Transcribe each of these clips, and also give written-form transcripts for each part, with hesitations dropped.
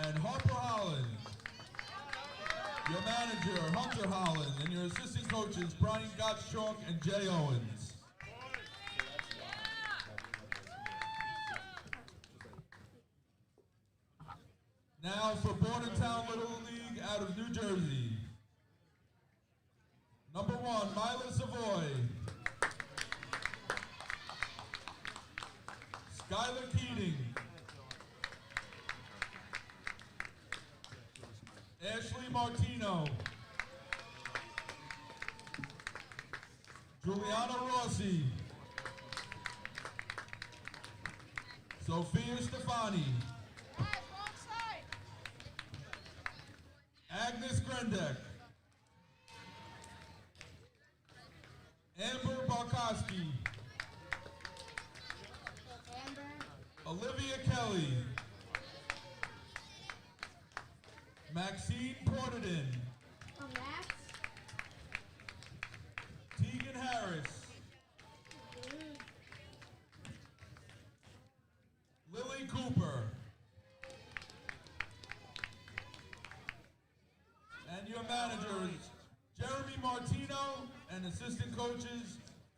and Harper Holland. Your manager, Hunter Holland, and your assistant coaches, Brian Gottschalk and Jay Owens. Now for Bordentown Little League out of New Jersey. Number 1, Mila Savoy. Skylar Keating. Ashley Martino. Juliana Rossi. Sophia Stefani. Agnes Grendek. Amber Barkowski. Olivia Kelly. Maxine Porterdin. Tegan Harris. Lily Cooper. And your managers, Jeremy Martino, and assistant coaches,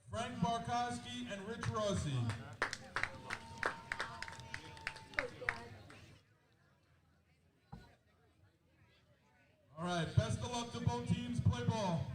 Frank Barkowski and Rich Rossi. All right, best of luck to both teams. Play ball.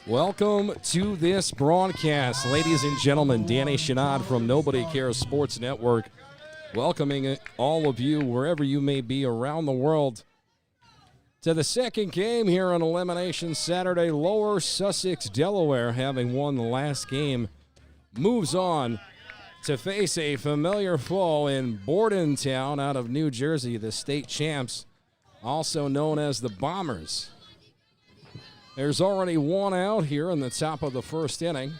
Welcome to this broadcast, ladies and gentlemen. Danny Shenad from Nobody Cares Sports Network, welcoming all of you wherever you may be around the world to the second game here on Elimination Saturday. Lower Sussex, Delaware, having won the last game, moves on to face a familiar foe in Bordentown out of New Jersey, the state champs, also known as the Bombers. There's already one out here in the top of the first inning.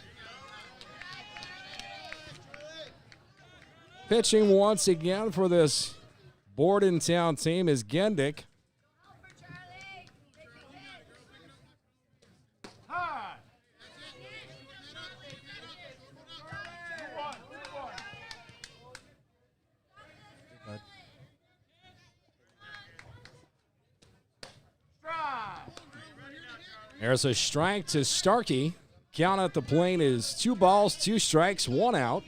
Pitching once again for this Bordentown team is Gendick. There's a strike to Starkey. Count at the plate is 2 balls, 2 strikes, 1 out.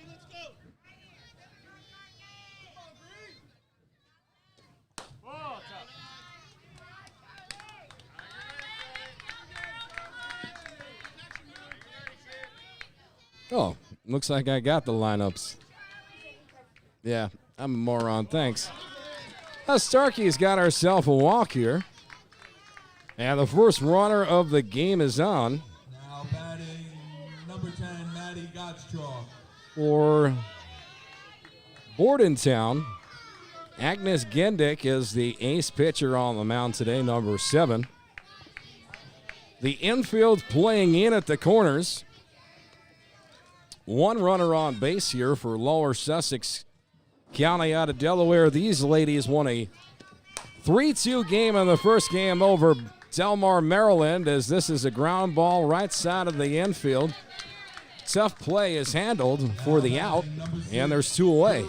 Oh, looks like I got the lineups. Yeah, I'm a moron. Thanks. Starkey's got herself a walk here. And the first runner of the game is on. Now batting number 10, Maddie Gottschalk. For Bordentown, Agnes Gendick is the ace pitcher on the mound today, number 7. The infield playing in at the corners. 1 runner on base here for Lower Sussex County out of Delaware. These ladies won a 3-2 game in the first game over Delmar, Maryland, as this is a ground ball right side of the infield. Tough play is handled for the out, and there's 2 away.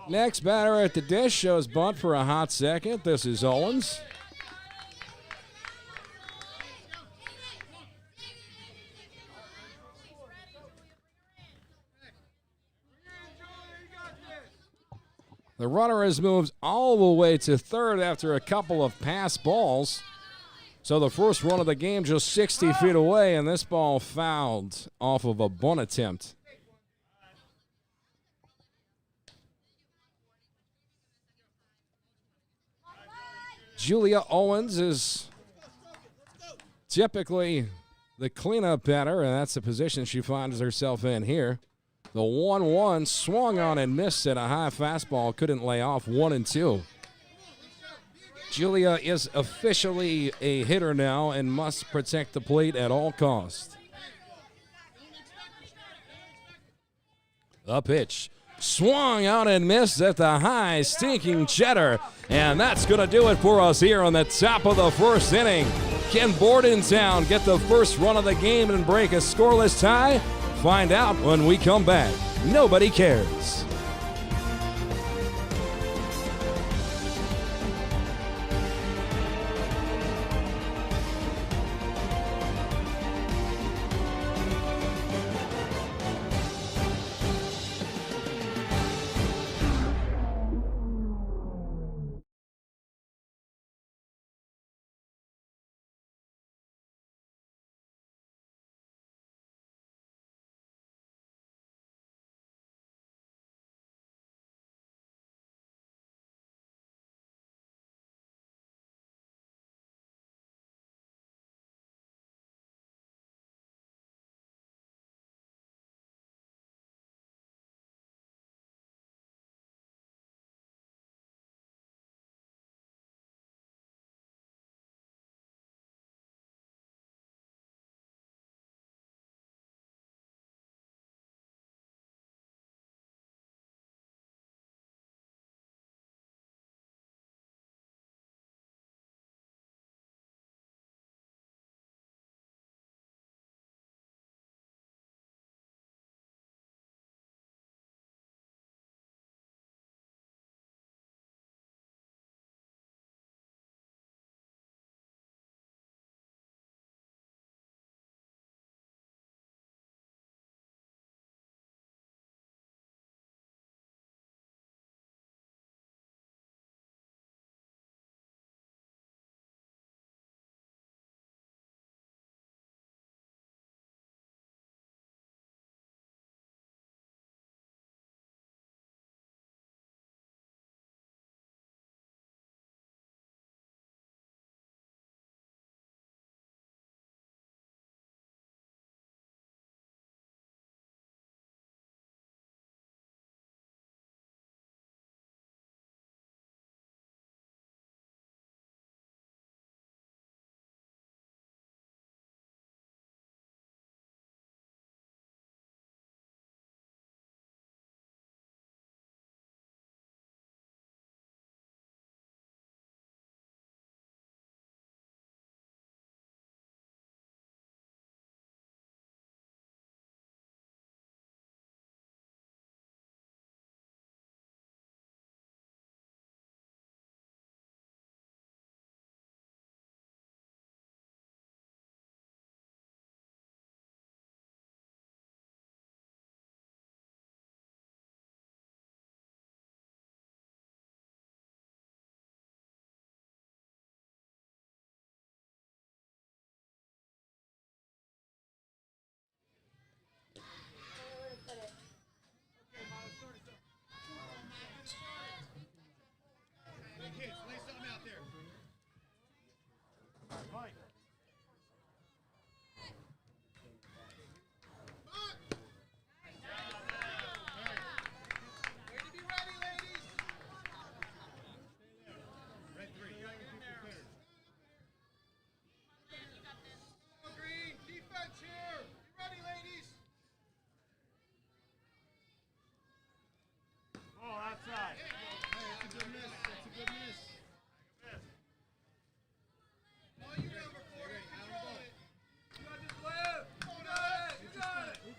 Next batter at the dish shows bunt for a hot second. This is Owens. The runner has moved all the way to third after a couple of pass balls. So the first run of the game just 60 feet away, and this ball fouled off of a bunt attempt. Julia Owens is typically the cleanup batter, and that's the position she finds herself in here. The 1-1 swung on and missed at a high fastball. Couldn't lay off 1-2. Julia is officially a hitter now and must protect the plate at all costs. The pitch swung out and missed at the high, stinking cheddar. And that's going to do it for us here on the top of the first inning. Can Bordentown get the first run of the game and break a scoreless tie? Find out when we come back. Nobody cares.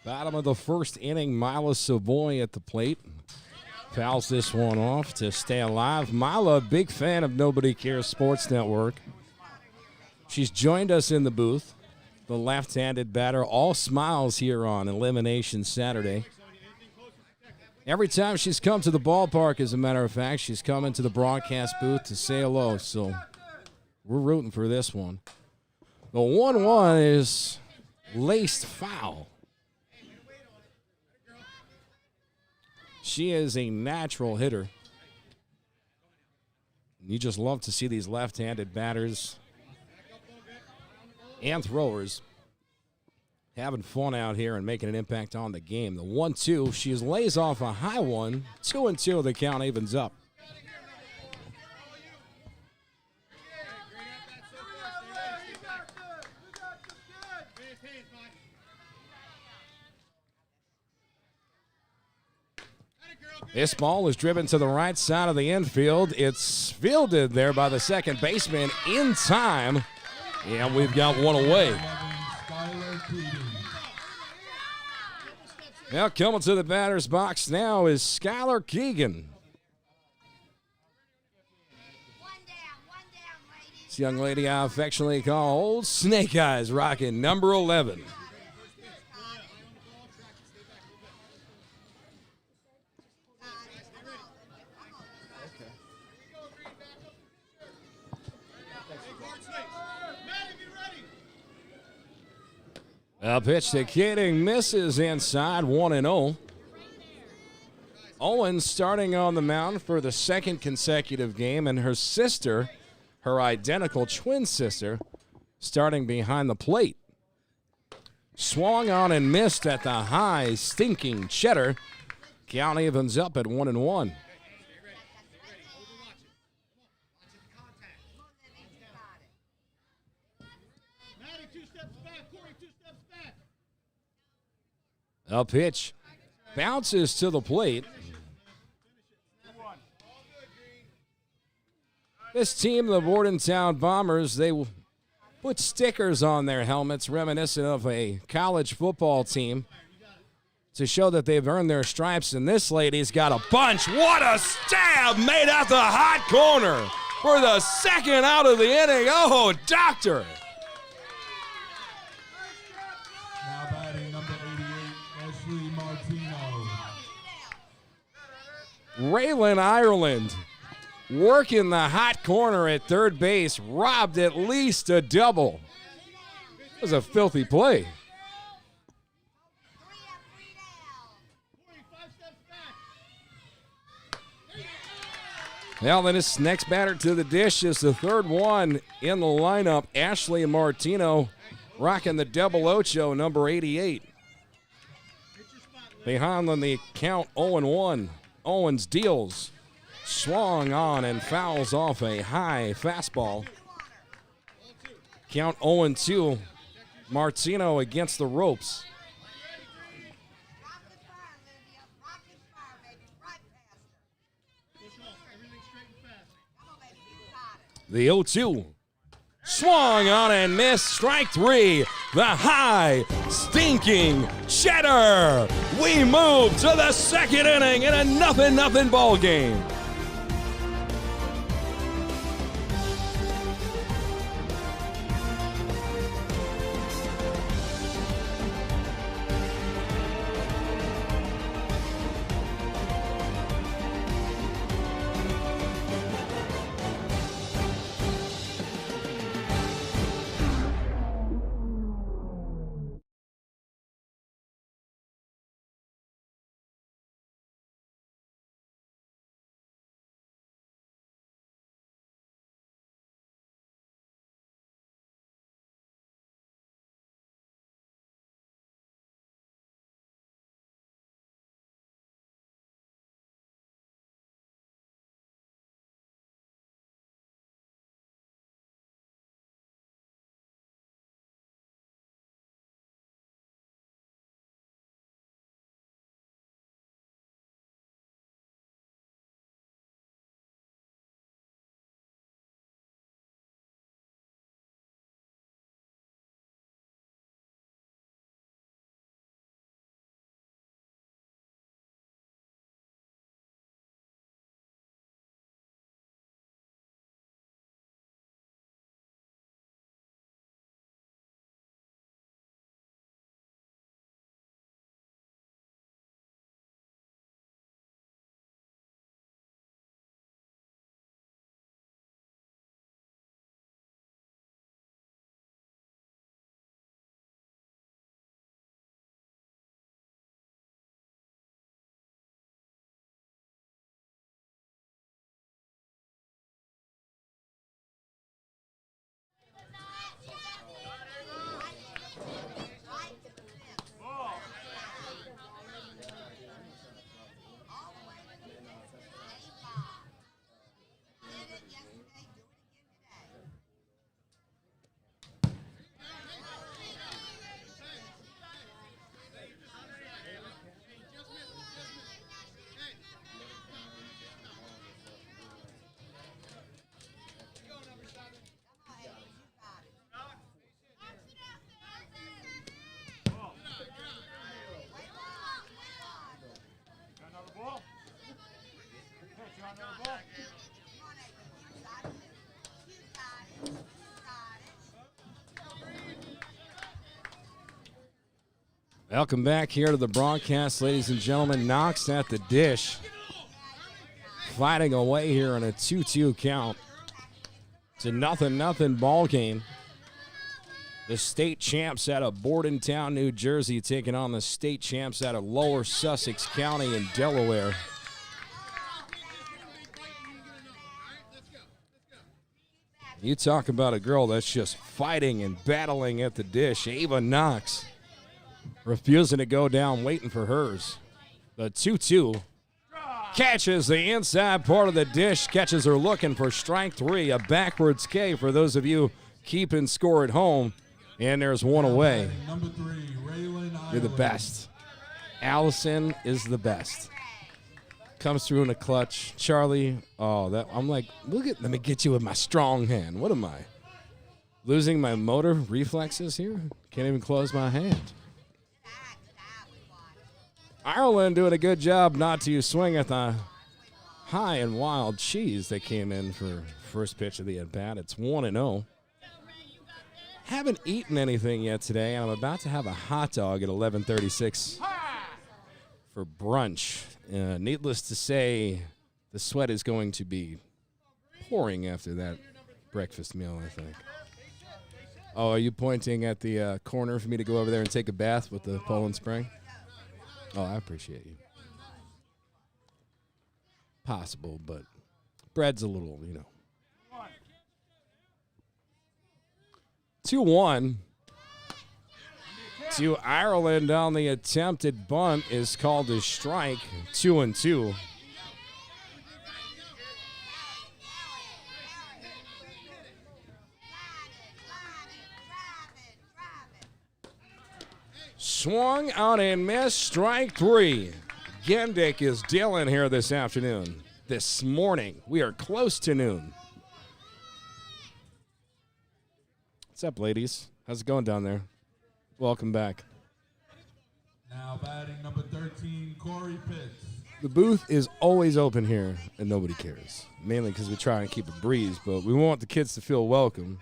Bottom of the first inning, Mila Savoy at the plate. Fouls this one off to stay alive. Mila, big fan of Nobody Cares Sports Network. She's joined us in the booth. The left-handed batter, all smiles here on Elimination Saturday. Every time she's come to the ballpark, as a matter of fact, she's come into the broadcast booth to say hello. So we're rooting for this one. The 1-1 is laced foul. She is a natural hitter. You just love to see these left-handed batters and throwers having fun out here and making an impact on the game. The 1-2, she lays off a high one. 2-2, the count evens up. This ball is driven to the right side of the infield. It's fielded there by the second baseman in time. And we've got one away. Now coming to the batter's box now is Skylar Keegan. This young lady I affectionately call Old Snake Eyes, rocking number 11. A pitch to Keating, misses inside, 1-0. Owens starting on the mound for the second consecutive game, and her sister, her identical twin sister, starting behind the plate. Swung on and missed at the high, stinking cheddar. Count evens up at 1-1. A pitch bounces to the plate. This team, the Bordentown Bombers, they put stickers on their helmets reminiscent of a college football team to show that they've earned their stripes, and this lady's got a bunch. What a stab made at the hot corner for the second out of the inning. Oh, doctor. Raylan Ireland working the hot corner at third base, robbed at least a double. It was a filthy play. Well, then this next batter to the dish is the third one in the lineup. Ashley Martino rocking the double ocho, number 88. Behind on the count, 0-1. Owens deals, swung on and fouls off a high fastball. Count 0-2. Martino against the ropes. The 0-2. Swung on and missed. Strike three. The high, stinking cheddar. We move to the second inning in a 0-0 ball game. Welcome back here to the broadcast, ladies and gentlemen. Knox at the dish. Fighting away here in a 2-2 count. It's a 0-0 ball game. The state champs out of Bordentown, New Jersey, taking on the state champs out of Lower Sussex County in Delaware. You talk about a girl that's just fighting and battling at the dish. Ava Knox refusing to go down, waiting for hers. The 2-2 catches the inside part of the dish, catches her looking for strike three, a backwards K for those of you keeping score at home. And there's one away. Number 3, Raylan. You're the best. Allison is the best. Comes through in a clutch. Charlie, I'm like, let me get you with my strong hand. What am I? Losing my motor reflexes here? Can't even close my hand. Ireland doing a good job not to swing at the high and wild cheese that came in for first pitch of the at-bat. It's 1-0. Haven't eaten anything yet today, and I'm about to have a hot dog at 11:36 for brunch. Needless to say, the sweat is going to be pouring after that breakfast meal, I think. Oh, are you pointing at the corner for me to go over there and take a bath with the Poland Spring? Oh, I appreciate you. Possible, but bread's a little, 2-1 to Ireland on the attempted bunt is called a strike. 2-2. Swung out and missed. Strike three. Gendick is dealing here this afternoon. This morning. We are close to noon. What's up, ladies? How's it going down there? Welcome back. Now batting number 13, Corey Pitts. The booth is always open here, and nobody cares. Mainly because we try and keep a breeze, but we want the kids to feel welcome.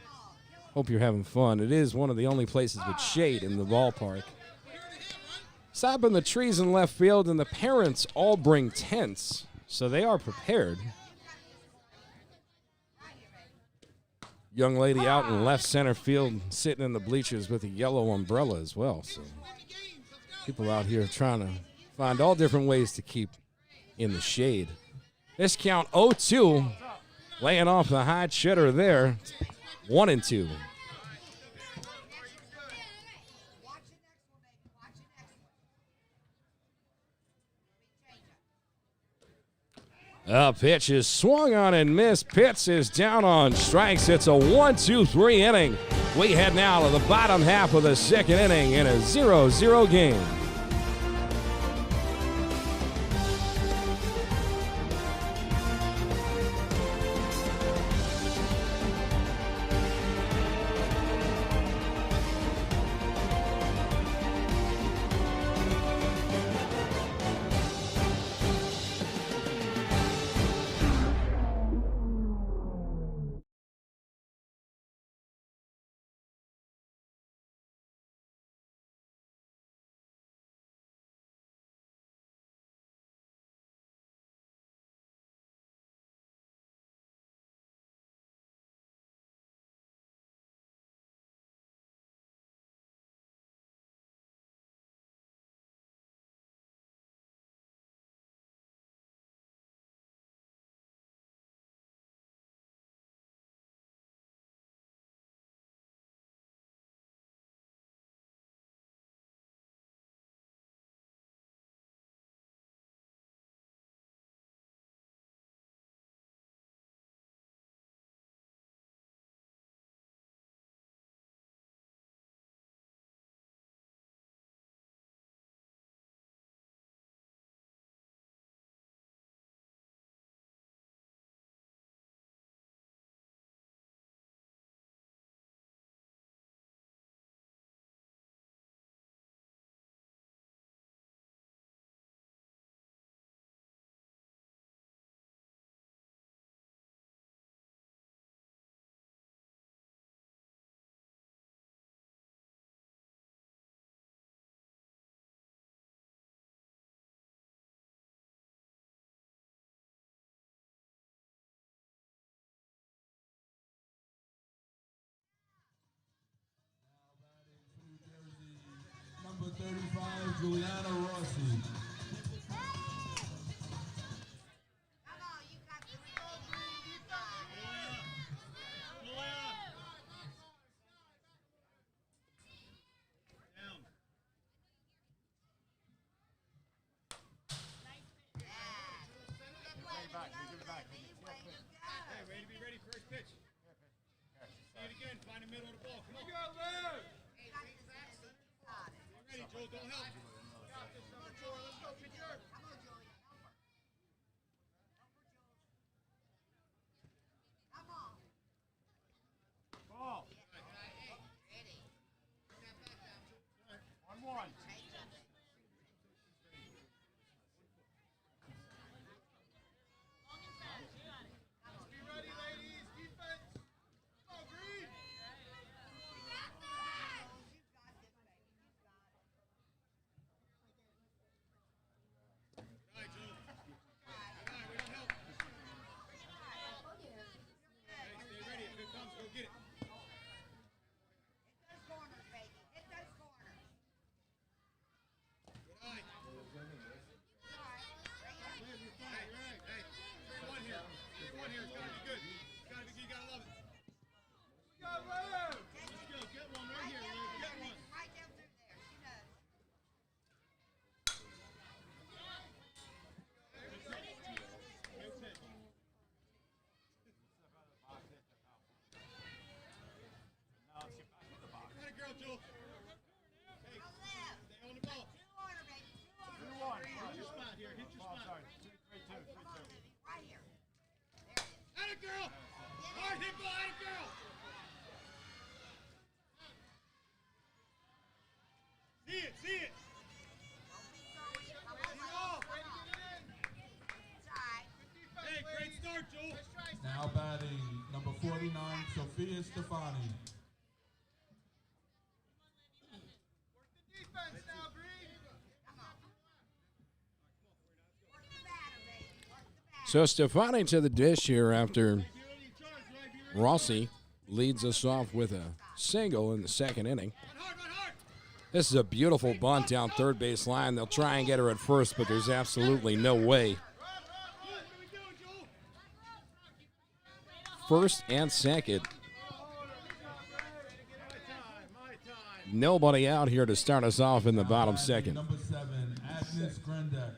Hope you're having fun. It is one of the only places with shade in the ballpark. Stop in the trees in left field, and the parents all bring tents, so they are prepared. Young lady out in left center field sitting in the bleachers with a yellow umbrella as well. So people out here trying to find all different ways to keep in the shade. This count 0-2, laying off the high cheddar there. 1-2. Pitch is swung on and missed. Pitts is down on strikes. It's a 1-2-3 inning. We head now to the bottom half of the second inning in a 0-0 game. Now batting, number 49, Sophia Stefani. So Stefani to the dish here after Rossi leads us off with a single in the second inning. This is a beautiful bunt down third base line. They'll try and get her at first, but there's absolutely no way. First and second. Nobody out here to start us off in the bottom second. Number 7, Agnes Grendek.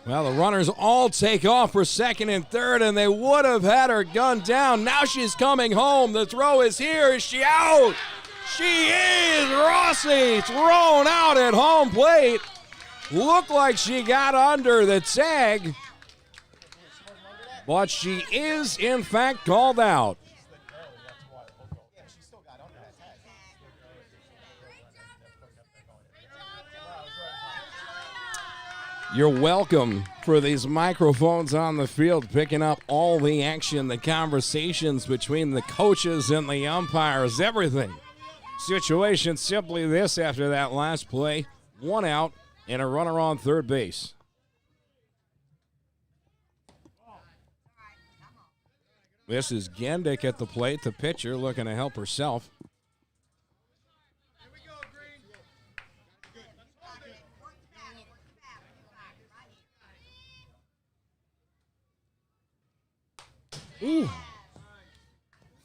Well, the runners all take off for second and third, and they would have had her gunned down. Now she's coming home. The throw is here. Is she out? She is. Rossi thrown out at home plate. Looked like she got under the tag, but she is, in fact, called out. You're welcome for these microphones on the field, picking up all the action, the conversations between the coaches and the umpires, everything. Situation simply this after that last play. One out and a runner on third base. This is Gendick at the plate, the pitcher looking to help herself. Ooh.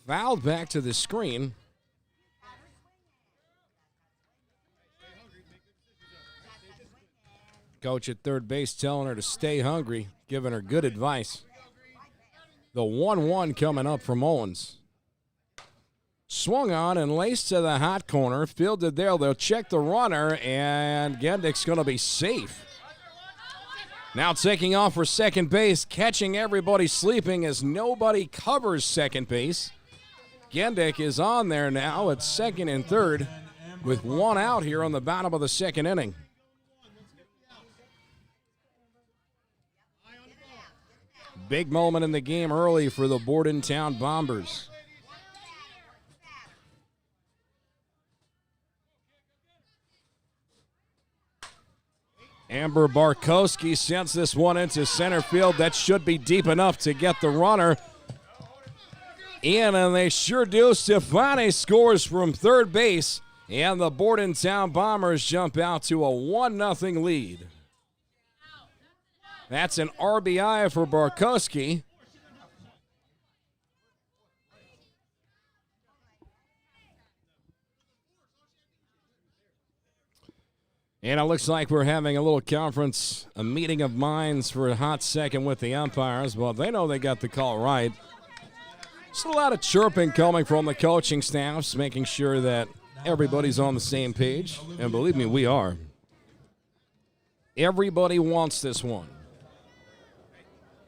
Fouled back to the screen. Coach at third base telling her to stay hungry, giving her good advice. The 1-1 coming up from Owens. Swung on and laced to the hot corner. Fielded there. They'll check the runner, and Gendick's going to be safe. Now taking off for second base, catching everybody sleeping as nobody covers second base. Gendick is on there now at second and third with one out here on the bottom of the second inning. Big moment in the game early for the Bordentown Bombers. Amber Barkowski sends this one into center field. That should be deep enough to get the runner in, and they sure do. Stefani scores from third base, and the Bordentown Bombers jump out to a 1-0 lead. That's an RBI for Barkowski. And it looks like we're having a little conference, a meeting of minds for a hot second with the umpires. Well, they know they got the call right. Just a lot of chirping coming from the coaching staffs, making sure that everybody's on the same page. And believe me, we are. Everybody wants this one.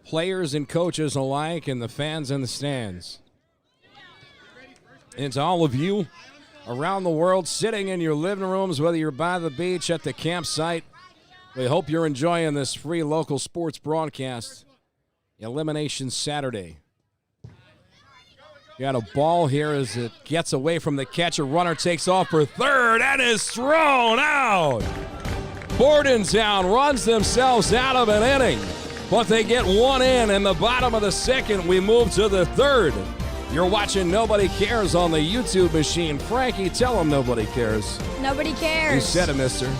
Players and coaches alike, and the fans in the stands. And to all of you around the world, sitting in your living rooms, whether you're by the beach, at the campsite, we hope you're enjoying this free local sports broadcast. Elimination Saturday. Got a ball here as it gets away from the catcher. Runner takes off for third and is thrown out. Bordentown runs themselves out of an inning, but they get one in the bottom of the second. We move to the third. You're watching Nobody Cares on the YouTube machine. Frankie, tell them nobody cares. Nobody cares. You said it, mister.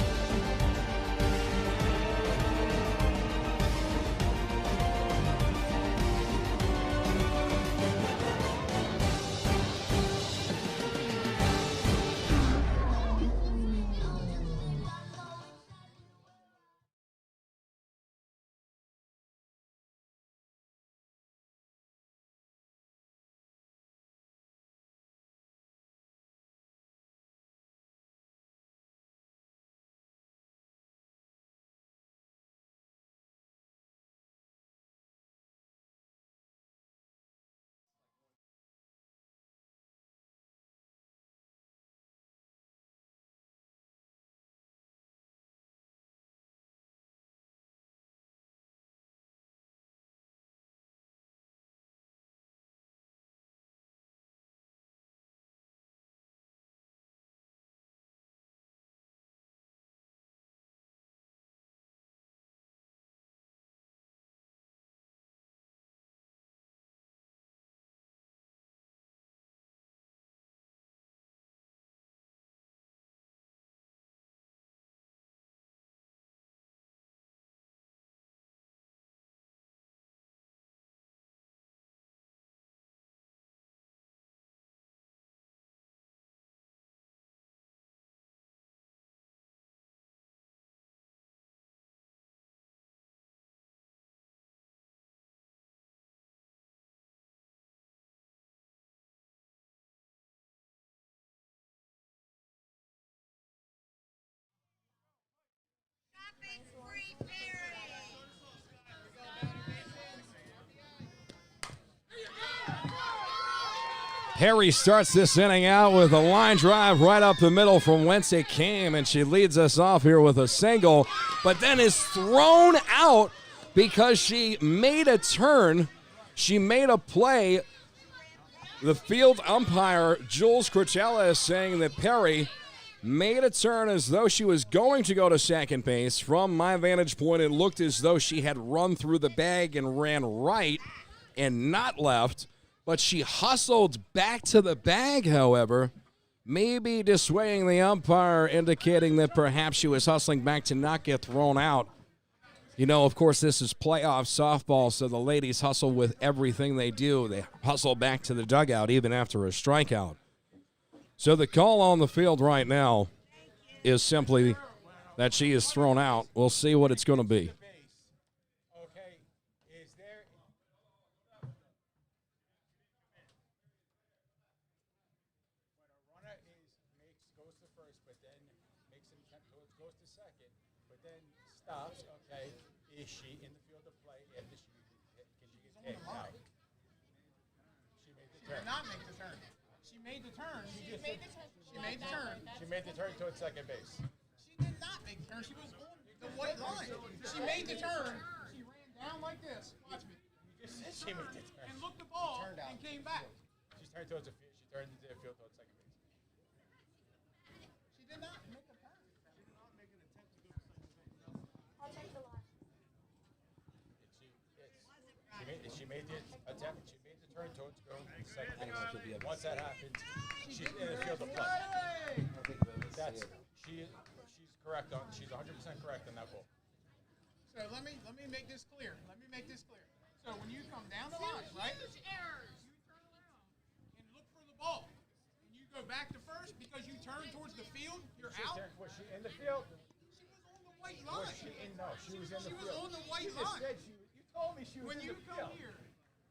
Harry starts this inning out with a line drive right up the middle from whence it came, and she leads us off here with a single, but then is thrown out because she made a turn. She made a play. The field umpire, Jules Crocella, is saying that Perry made a turn as though she was going to go to second base. From my vantage point, it looked as though she had run through the bag and ran right and not left. But she hustled back to the bag, however, maybe dissuading the umpire, indicating that perhaps she was hustling back to not get thrown out. You know, of course, this is playoff softball, so the ladies hustle with everything they do. They hustle back to the dugout even after a strikeout. So the call on the field right now is simply that she is thrown out. We'll see what it's going to be. She made the turn towards second base. She did not make the turn. She was on the white line. She made the turn. She ran down like this. Watch me. You just said she made the turn. And looked the ball and came back. She turned towards the field. She turned into the field towards second base. She did not make a turn. She did not make an attempt to go to second base. I'll take the line. She made the attempt. She made the turn towards going to second base. Once that happened, she's in the field of play. She's correct on. She's 100% correct on that ball. So let me make this clear. So when you come down the line, right? You turn around and look for the ball, and you go back to first because you turn towards the field. You're out. Was she in the field? She line. No, she was in the She was field. on the white You just line. said you told me she was When in you the come field. here,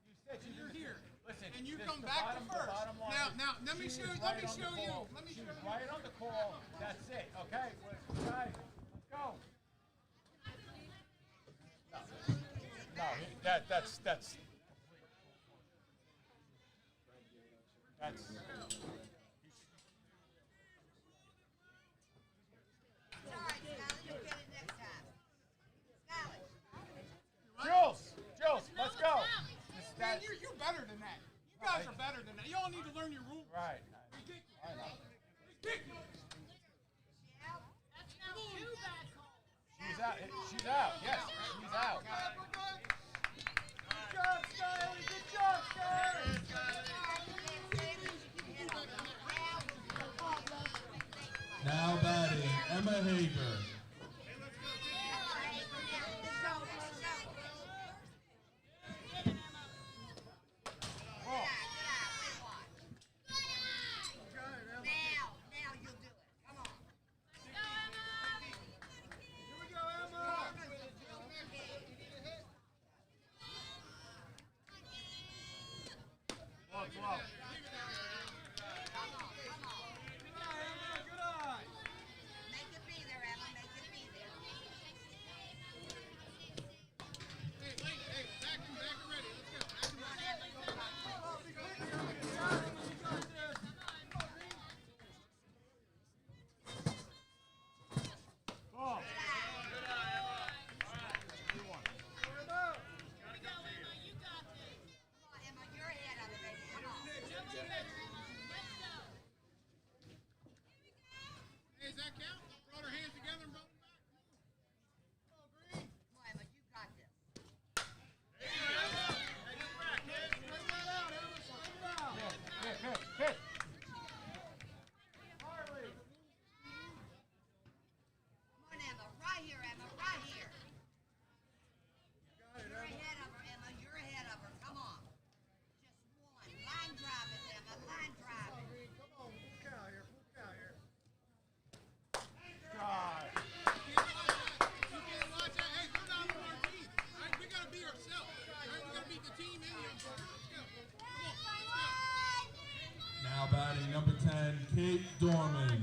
You said she you're was here. Listen, And you this- come the back bottom- to the first. bottom line Now, let me she show was you. right Let me on the show you. call. Let me She show was you. right on the call. That's it. Okay, guys, let's go. No, that's. Jules, let's go. Man, you're better than that. You guys are better than that. You all need to learn your rules. Right. Ridiculous. I know. Ridiculous. She's out. She's out. Yes, she's out. Good job, Skyler. Good job, Skyler. Now batting, Emma Hager. Hey, does that count? Brought her hands together and brought them back. Come on, Green. Come on, Emma, you got this. Hit. Come on, Emma. Right here, Emma. Right here. You're ahead of her, Emma. You're ahead of her. Come on. Just one. Line drive it, Emma. Line drive it. Come on, full count here. Full count here. God. You can't watch that. Hey, come down to our team. All right, we got to beat ourselves. All right, we got to beat the team and the umpire. Let's go. Come on, let's go. Now batting, number 10, Kate Dorman.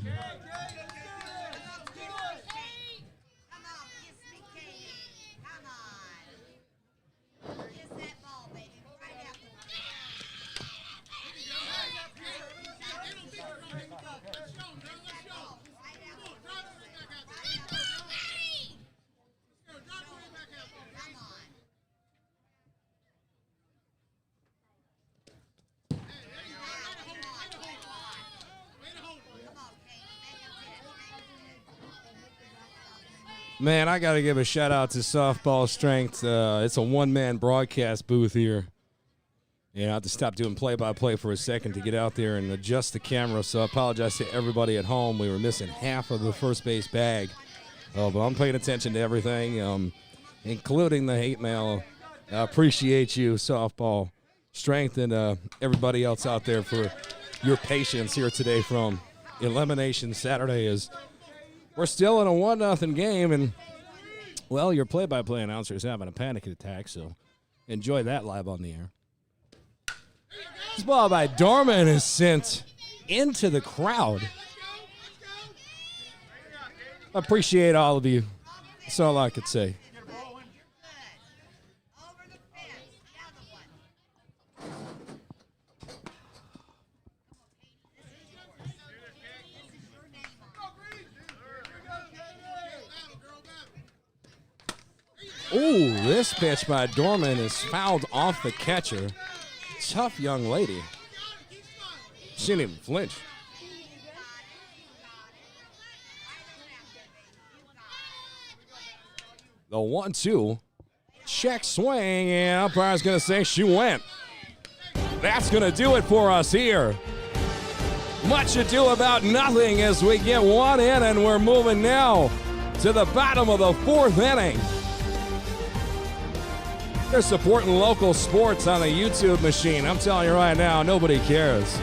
Come on, kiss me, Katie. Come on. Kiss that ball, baby. Right out the Hey, they don't think you're going to hit the ball. Let's show them, brother. Let's show them. right out Come on, drive it right back out there. Right out the Let's go, drive it right back out there. Come on. Hey, there you go. Way to hold it. Way to hold it. Way to hold it. Come on, Katie. Make it 10. Make it 10. Man, I got to give a shout out to Softball Strength. It's a one-man broadcast booth here. Yeah, I have to stop doing play-by-play for a second to get out there and adjust the camera, so I apologize to everybody at home. We were missing half of the first base bag. But I'm paying attention to everything, including the hate mail. I appreciate you, Softball Strength, and everybody else out there for your patience here today from Elimination Saturday. As we're still in a 1-0 game, and, well, your play-by-play announcer is having a panic attack, so enjoy that live on the air. This ball by Dorman is sent into the crowd. Appreciate all of you. That's all I could say. Good. Over the fence. The other one. This is your name on it. Ooh, this pitch by Dorman is fouled off the catcher. Tough young lady. She didn't even flinch. The 1-2. Check swing, and umpire's going to say she went. That's going to do it for us here. Much ado about nothing as we get one in, and we're moving now to the bottom of the 4th inning. They're supporting local sports on the YouTube machine. I'm telling you right now, nobody cares.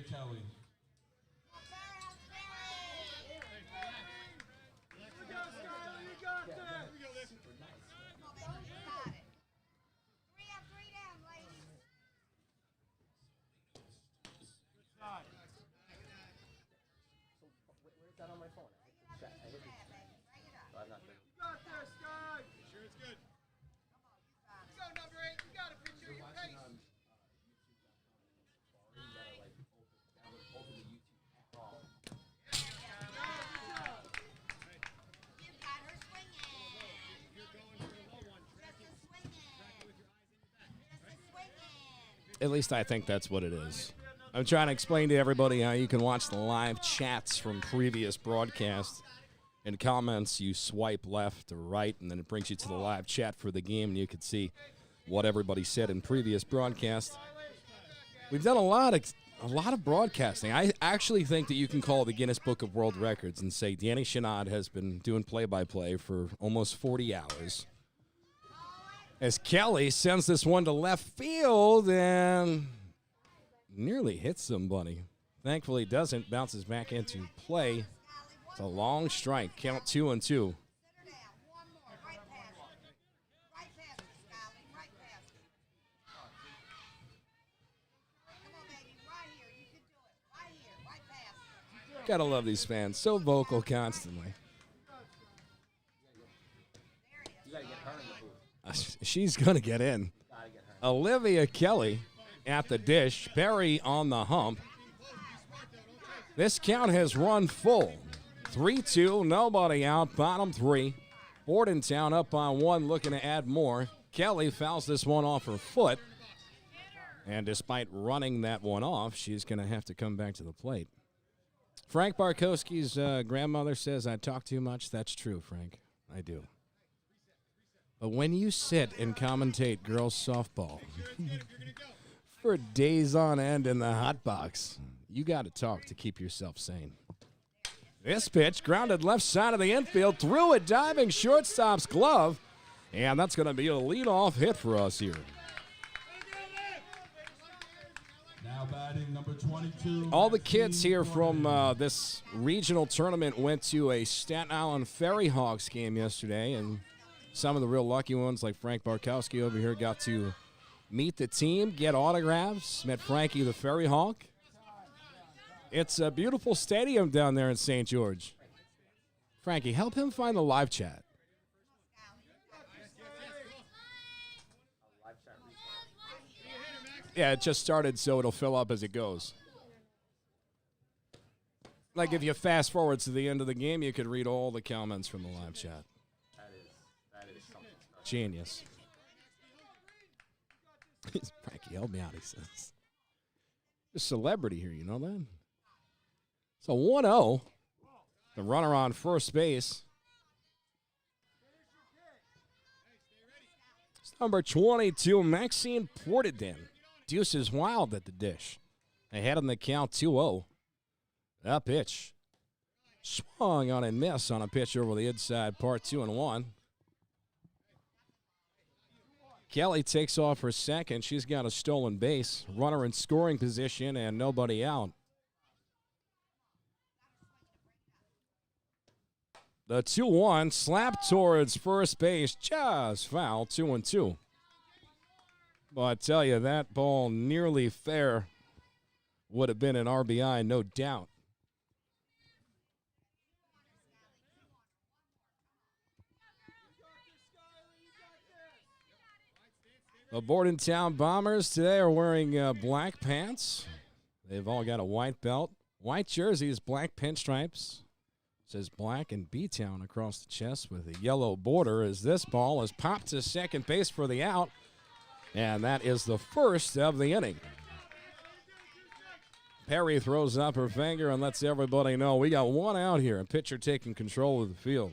Olivia Kelly. Where's that on my phone? I hit it. I'm not sure. You got this, guy. Sure it's good. Come on, go, number 8. You got a picture of your face. You got her swinging. You're going for the low one. Just a swinging. Just a swinging. At least I think that's what it is. I'm trying to explain to everybody how you can watch the live chats from previous broadcasts. In comments, you swipe left or right, and then it brings you to the live chat for the game, and you can see what everybody said in previous broadcasts. We've done a lot of broadcasting. I actually think that you can call the Guinness Book of World Records and say Danny Shenad has been doing play-by-play for almost 40 hours. As Kelly sends this one to left field and nearly hits somebody. Thankfully doesn't. Bounces back into play. It's a long strike. Count 2-2. Sit her down. One more. Right past her. Right past her, Skyly. Right past her. Come on, baby. Right here. You can do it. Right here. Right past her. Gotta love these fans. So vocal constantly. You gotta get her in the booth. She's gonna get in. Gotta get her. Olivia Kelly at the dish. Perry on the hump. This count has run full. 3-2, nobody out, bottom 3. Bordentown up on 1, looking to add more. Kelly fouls this one off her foot. And despite running that one off, she's going to have to come back to the plate. Frank Barkowski's grandmother says, I talk too much. That's true, Frank. I do. But when you sit and commentate girls softball for days on end in the hot box, you got to talk to keep yourself sane. This pitch grounded left side of the infield, through a diving shortstop's glove, and that's going to be a leadoff hit for us here. Now batting number 22. All the kids here from this regional tournament went to a Staten Island Ferry Hawks game yesterday, and some of the real lucky ones, like Frank Barkowski over here, got to meet the team, get autographs, met Frankie the Ferry Hawk. It's a beautiful stadium down there in St. George. Frankie, help him find the live chat. Yeah, it just started, so it'll fill up as it goes. Like if you fast forward to the end of the game, you could read all the comments from the live chat. That is something. Genius. Frankie, help me out, he says. A celebrity here, you know that? So 1-0. The runner on first base. It's number 22, Maxine Portadin. Deuce is wild at the dish. Ahead on the count, 2-0. That pitch. Swung on and miss on a pitch over the inside, part 2-1. Kelly takes off her second. She's got a stolen base. Runner in scoring position and nobody out. The 2-1 slap towards first base, just foul, 2-2. But I tell you, that ball nearly fair would have been an RBI, no doubt. The Bordentown Bombers today are wearing black pants. They've all got a white belt, white jerseys, black pinstripes. Says black and B-Town across the chest with a yellow border as this ball is popped to second base for the out. And that is the first of the inning. Perry throws up her finger and lets everybody know we got one out here, and pitcher taking control of the field.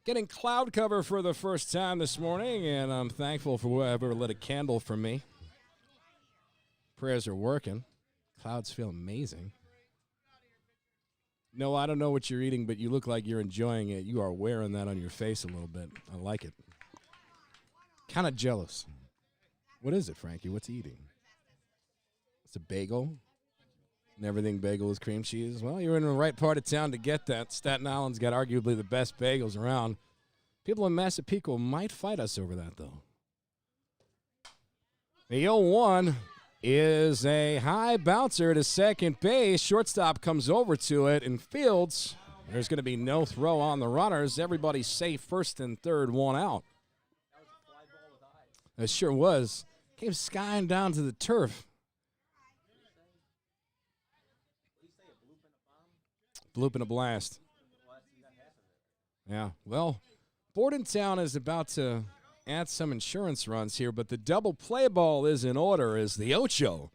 Getting cloud cover for the first time this morning, and I'm thankful for whoever lit a candle for me. Prayers are working. Clouds feel amazing. No, I don't know what you're eating, but you look like you're enjoying it. You are wearing that on your face a little bit. I like it. Kind of jealous. What is it, Frankie? What's he eating? It's a bagel. And everything bagel is cream cheese. Well, you're in the right part of town to get that. Staten Island's got arguably the best bagels around. People in Massapequa might fight us over that, though. The 0-1 is a high bouncer to second base. Shortstop comes over to it and fields. There's going to be no throw on the runners. Everybody's safe, first and third, one out. It sure was. Came skying down to the turf. Bloop and a blast. Yeah, well, Bordentown is about to add some insurance runs here, but the double play ball is in order as the Ocho,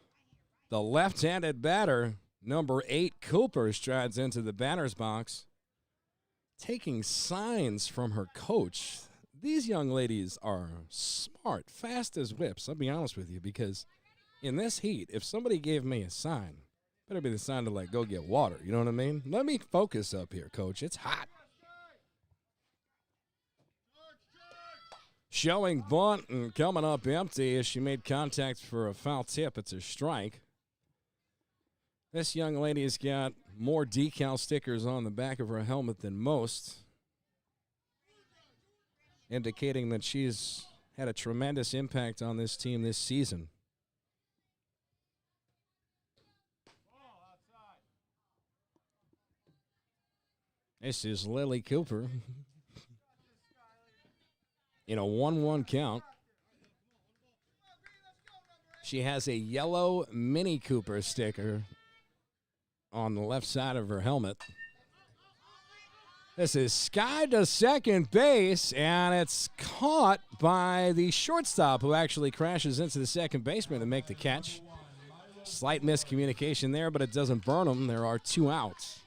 the left-handed batter, number 8, Cooper, strides into the batter's box, taking signs from her coach. These young ladies are smart, fast as whips, I'll be honest with you, because in this heat, if somebody gave me a sign, better be the sign to, like, go get water. You know what I mean? Let me focus up here, Coach. It's hot. Showing bunt and coming up empty as she made contact for a foul tip. It's a strike. This young lady's got more decal stickers on the back of her helmet than most, indicating that she's had a tremendous impact on this team this season. This is Lily Cooper in a 1-1 count. She has a yellow Mini Cooper sticker on the left side of her helmet. This is skied to second base, and it's caught by the shortstop, who actually crashes into the second baseman to make the catch. Slight miscommunication there, but it doesn't burn them. There are 2 outs.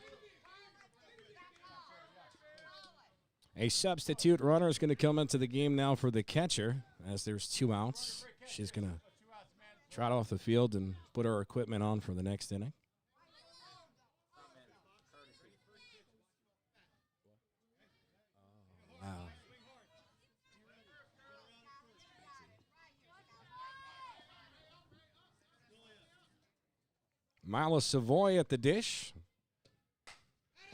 A substitute runner is going to come into the game now for the catcher, as there's 2 outs. She's going to trot off the field and put her equipment on for the next inning. Wow. Mila Savoy at the dish.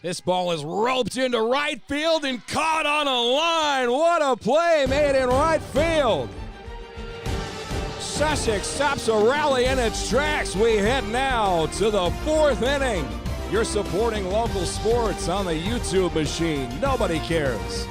This ball is roped into right field and caught on a line. What a play made in right field. Sussex stops a rally in its tracks. We head now to the 4th inning. You're supporting local sports on the YouTube machine. Nobody cares.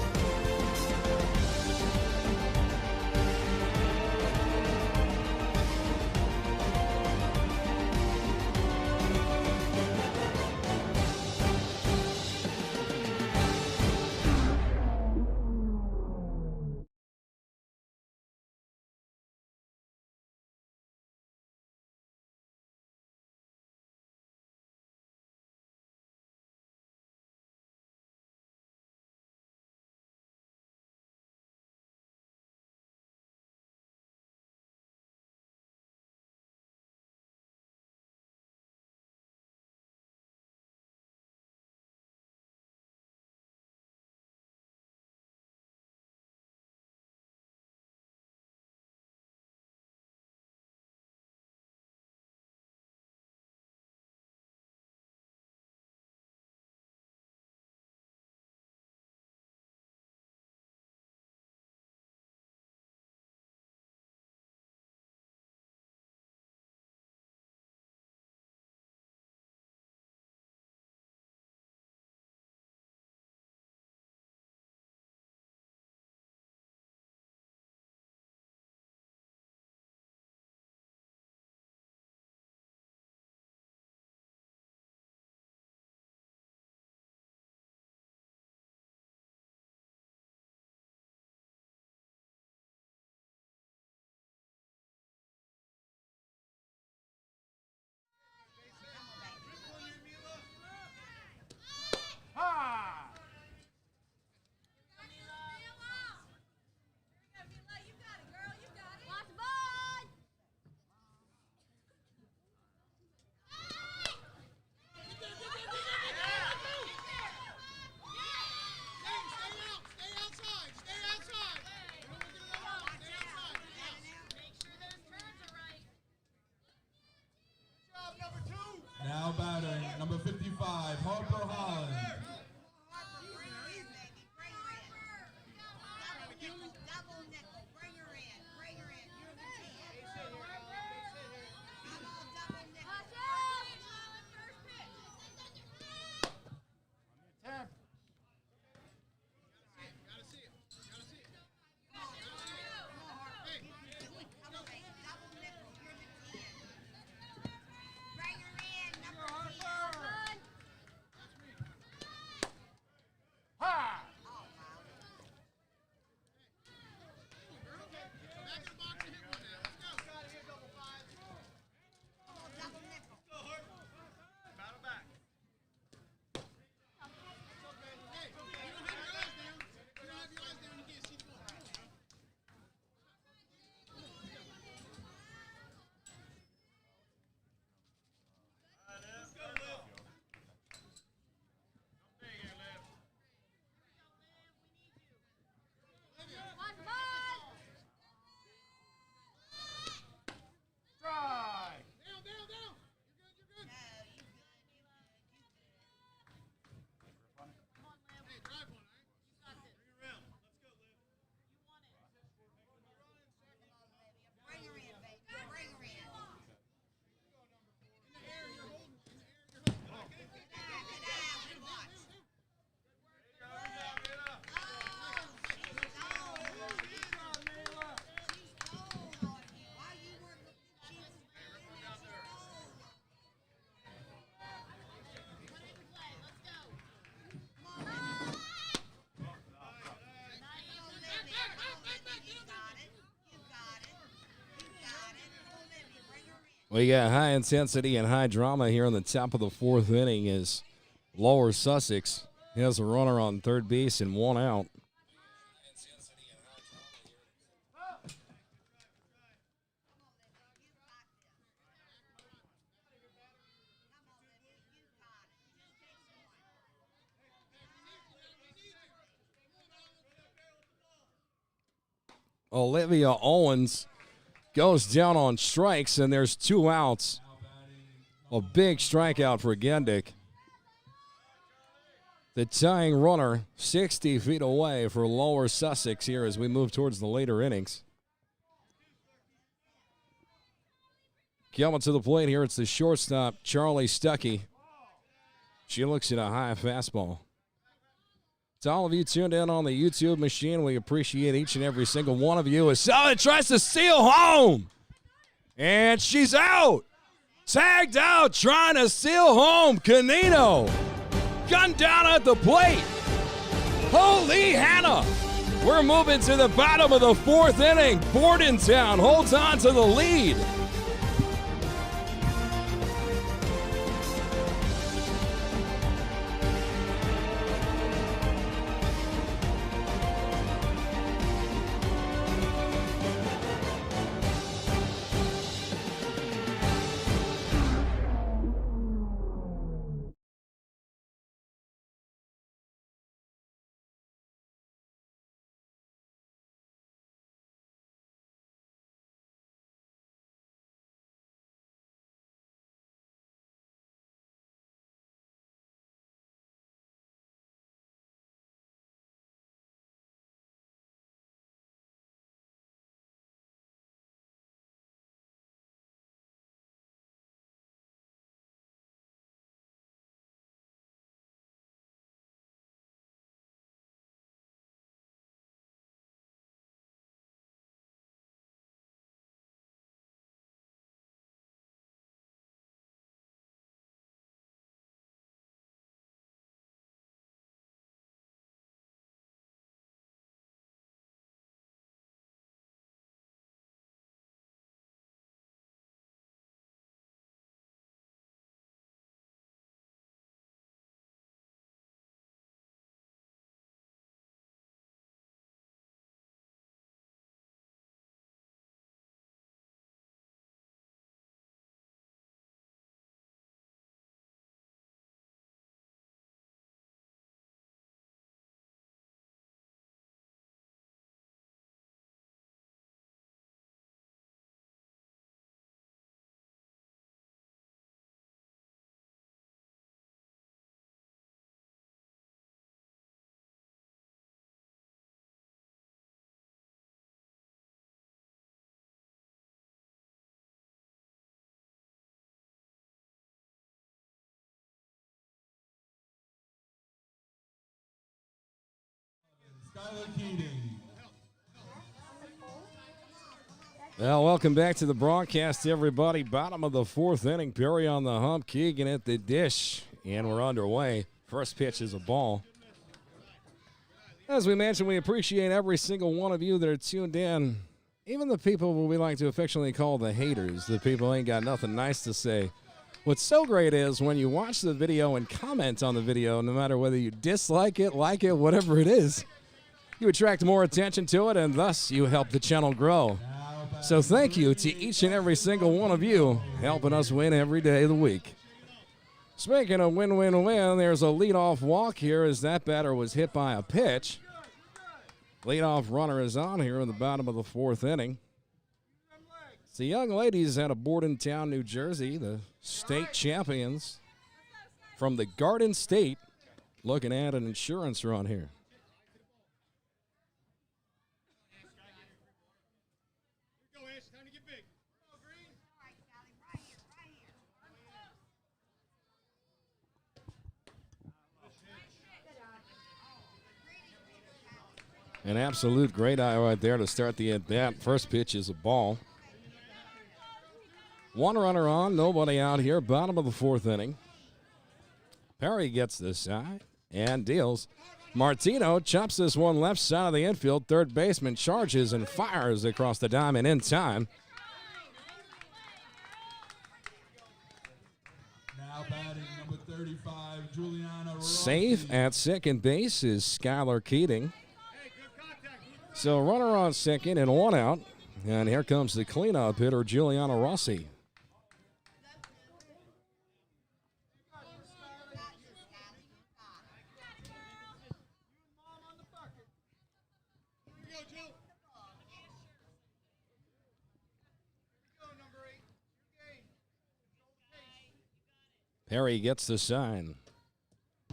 We got high intensity and high drama here in the top of the fourth inning as Lower Sussex has a runner on third base and one out. Olivia Owens goes down on strikes, and there's 2 outs. A big strikeout for Gendick. The tying runner 60 feet away for Lower Sussex here as we move towards the later innings. Coming to the plate here, it's the shortstop, Charlie Stuckey. She looks at a high fastball. To all of you tuned in on the YouTube machine, we appreciate each and every single one of you. As Solid tries to steal home. And she's out. Tagged out, trying to steal home. Canino. Gun down at the plate. Holy Hannah. We're moving to the bottom of the fourth inning. Bordentown holds on to the lead. Skylar Keating. Well, welcome back to the broadcast, everybody. Bottom of the fourth inning. Perry on the hump, Keegan at the dish, and we're underway. First pitch is a ball. As we mentioned, we appreciate every single one of you that are tuned in. Even the people who we like to affectionately call the haters, the people who ain't got nothing nice to say. What's so great is when you watch the video and comment on the video, no matter whether you dislike it, like it, whatever it is, you attract more attention to it, and thus you help the channel grow. So thank you to each and every single one of you helping us win every day of the week. Speaking of win-win-win, there's a leadoff walk here as that batter was hit by a pitch. Leadoff runner is on here in the bottom of the fourth inning. It's the young ladies out of Bordentown, New Jersey, the state champions from the Garden State, looking at an insurance run here. An absolute great eye right there to start the at-bat. First pitch is a ball. One runner on, nobody out here. Bottom of the fourth inning. Perry gets this side and deals. Martino chops this one left side of the infield. Third baseman charges and fires across the diamond in time. Safe at second base is Skylar Keating. So runner on second and one out. And here comes the cleanup hitter, Giuliana Rossi. Perry gets the sign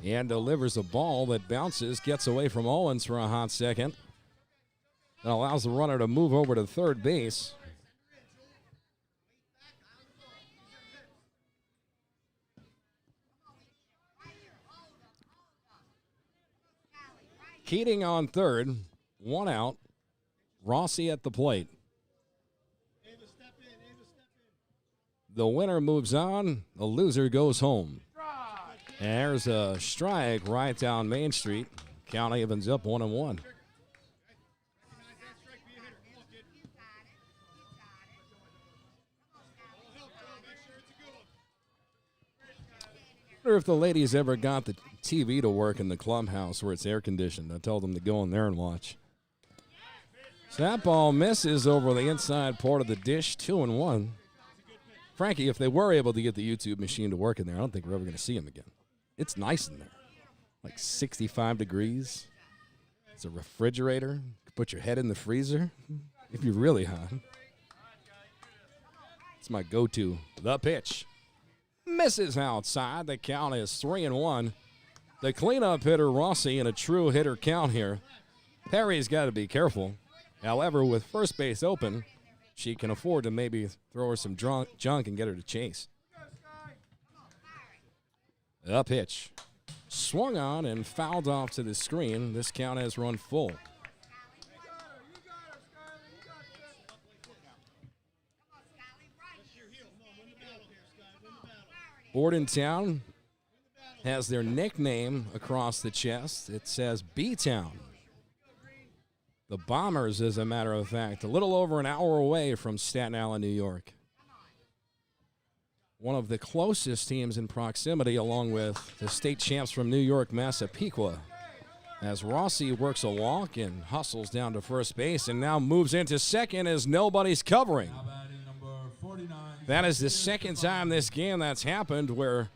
and delivers a ball that bounces, gets away from Owens for a hot second. That allows the runner to move over to third base. Keating on third, one out. Rossi at the plate. The winner moves on, the loser goes home. And there's a strike right down Main Street. Count evens up 1-1. I wonder if the ladies ever got the TV to work in the clubhouse where it's air conditioned. I told them to go in there and watch. So that ball misses over the inside part of the dish, 2-1. Frankie, if they were able to get the YouTube machine to work in there, I don't think we're ever going to see them again. It's nice in there, like 65 degrees. It's a refrigerator. You can put your head in the freezer if you're really hot. It's my go-to. The pitch misses outside. The count is 3-1. The cleanup hitter, Rossi, in a true hitter count here. Perry's got to be careful. However, with first base open, she can afford to maybe throw her some junk and get her to chase. The pitch. Swung on and fouled off to the screen. This count has run full. Bordentown has their nickname across the chest. It says B-Town. The Bombers, as a matter of fact, a little over an hour away from Staten Island, New York. One of the closest teams in proximity, along with the state champs from New York, Massapequa, as Rossi works a walk and hustles down to first base and now moves into second as nobody's covering. That is the second time this game that's happened where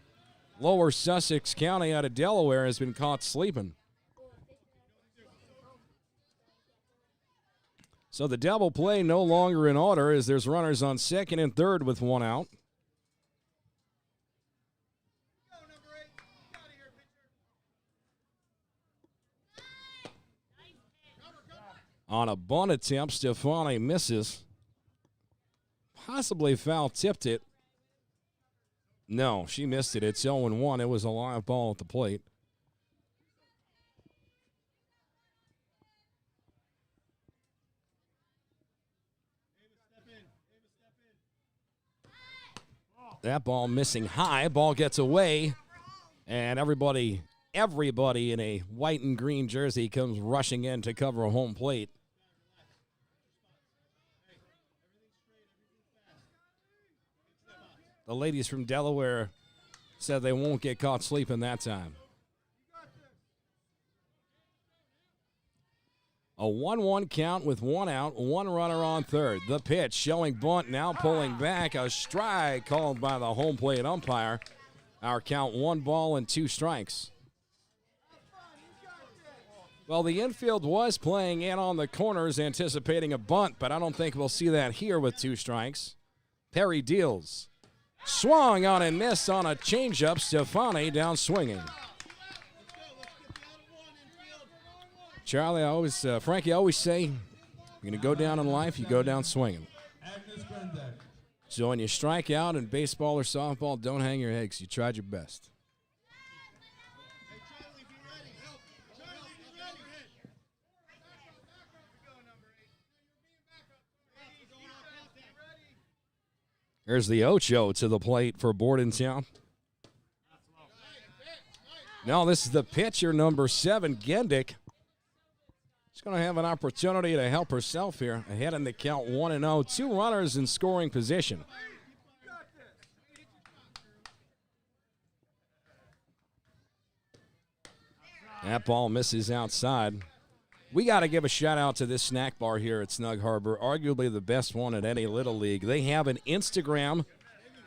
Lower Sussex County out of Delaware has been caught sleeping. So the double play no longer in order as there's runners on second and third with one out. On a bunt attempt, Stefani misses. Possibly foul tipped it. No, she missed it. It's 0-1. It was a live ball at the plate. That ball missing high. Ball gets away. And everybody in a white and green jersey comes rushing in to cover a home plate. The ladies from Delaware said they won't get caught sleeping that time. A 1-1 count with one out, one runner on third. The pitch showing bunt, now pulling back. A strike called by the home plate umpire. Our count 1 ball and 2 strikes. Well, the infield was playing in on the corners anticipating a bunt, but I don't think we'll see that here with 2 strikes. Perry deals. Swung on and missed on a changeup. Stefani down swinging. Charlie, Frankie, I always say, you're going to go down in life, you go down swinging. So when you strike out in baseball or softball, don't hang your head because you tried your best. Here's the Ocho to the plate for Bordentown. Now this is the pitcher, number 7, Gendick. She's going to have an opportunity to help herself here. Ahead in the count 1-0. 2 runners in scoring position. That ball misses outside. We got to give a shout out to this snack bar here at Snug Harbor, arguably the best one at any Little League. They have an Instagram,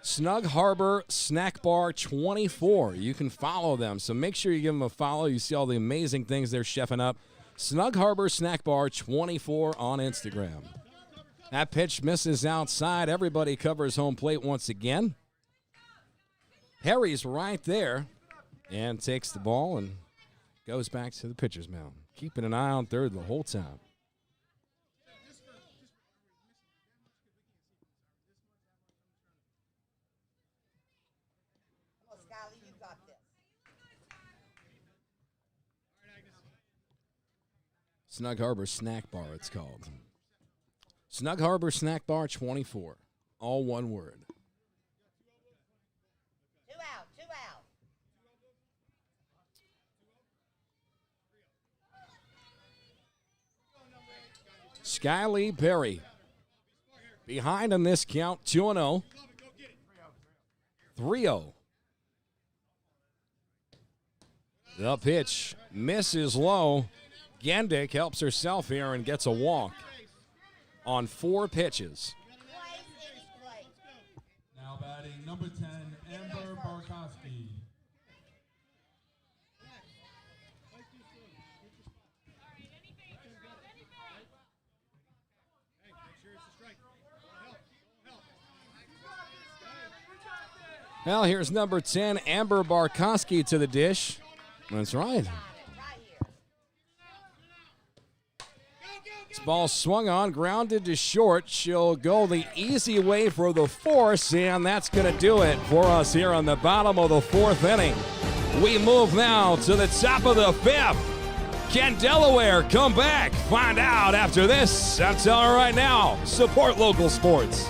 Snug Harbor Snack Bar 24. You can follow them, so make sure you give them a follow. You see all the amazing things they're chefing up. Snug Harbor Snack Bar 24 on Instagram. That pitch misses outside. Everybody covers home plate once again. Harry's right there and takes the ball and goes back to the pitcher's mound. Keeping an eye on third the whole time. Come on, Skyly, you got this. Snug Harbor Snack Bar, it's called. Snug Harbor Snack Bar 24. All one word. 2 out, 2 out. Skyly Perry. Behind in this count, 2-0. 3-0. The pitch misses low. Gendick helps herself here and gets a walk on 4 pitches. Place in place. Now batting number 10, Amber Barkowski. Well, here's number 10, Amber Barkowski to the dish. That's right. Right here. This ball swung on, grounded to short. She'll go the easy way for the force, and that's going to do it for us here on the bottom of the 4th inning. We move now to the top of the 5th. Can Delaware come back? Find out after this. I'm telling you right now, support local sports.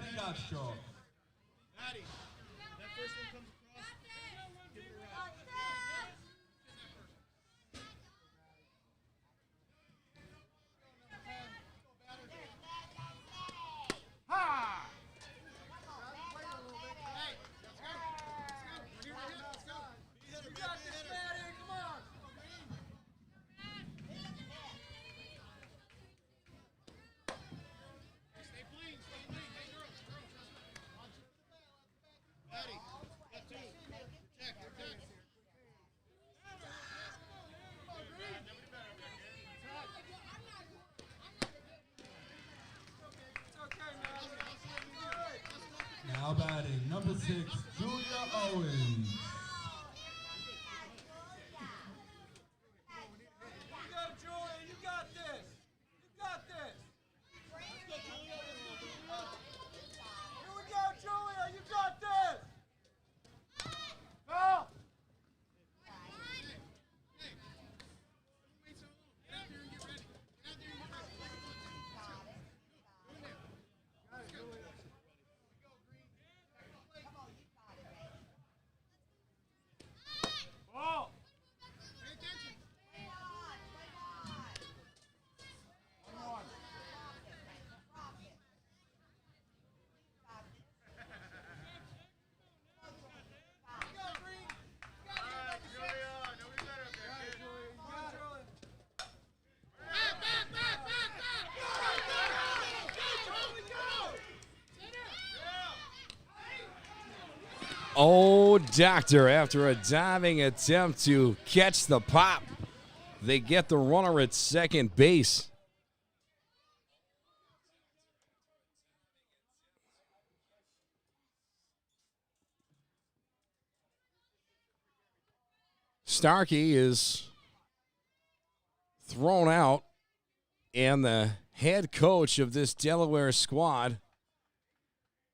Patty Gottschalk. Patty, that first one comes across. Give her a ride. Ha! Now batting, number 6, Julia Owens. You go, Julia. You got this. You got this. Here we go, Julia. You got this. Go. Ball. Oh, Doctor, after a diving attempt to catch the pop, they get the runner at second base. Starkey is thrown out, and the head coach of this Delaware squad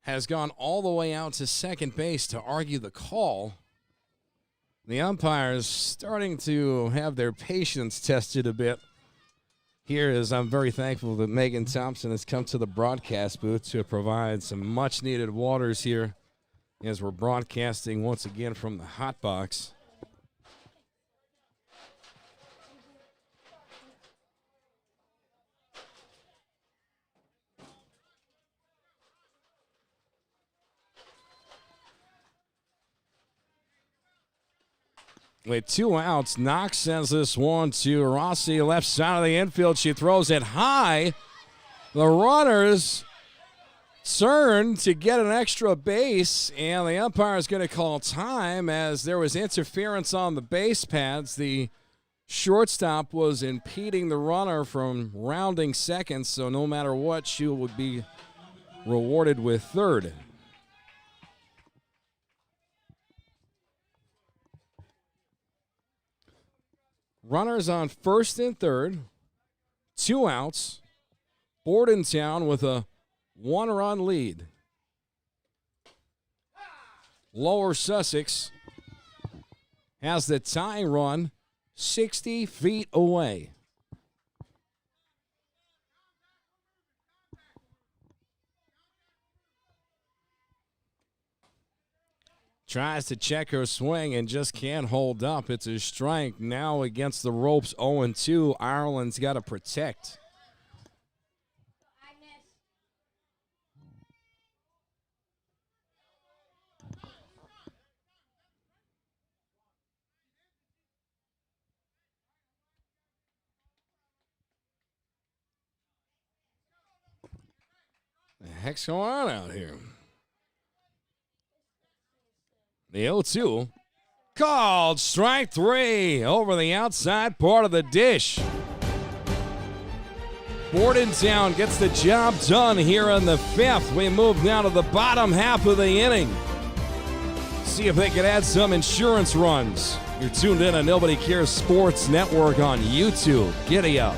has gone all the way out to second base to argue the call. The umpires starting to have their patience tested a bit. Here is, I'm very thankful that Megan Thompson has come to the broadcast booth to provide some much-needed waters here as we're broadcasting once again from the hot box. With 2 outs, Knox sends this one to Rossi, left side of the infield. She throws it high. The runners turn to get an extra base, and the umpire is going to call time as there was interference on the base pads. The shortstop was impeding the runner from rounding second, so no matter what, she would be rewarded with third. Runners on first and third, 2 outs. Bordentown with a 1-run lead. Lower Sussex has the tying run 60 feet away. Tries to check her swing and just can't hold up. It's a strike now against the ropes. 0-2. Ireland's got to protect. The heck's going on out here? The 0-2. Called strike 3 over the outside part of the dish. Bordentown gets the job done here in the 5th. We move now to the bottom half of the inning. See if they can add some insurance runs. You're tuned in on Nobody Cares Sports Network on YouTube. Giddy up.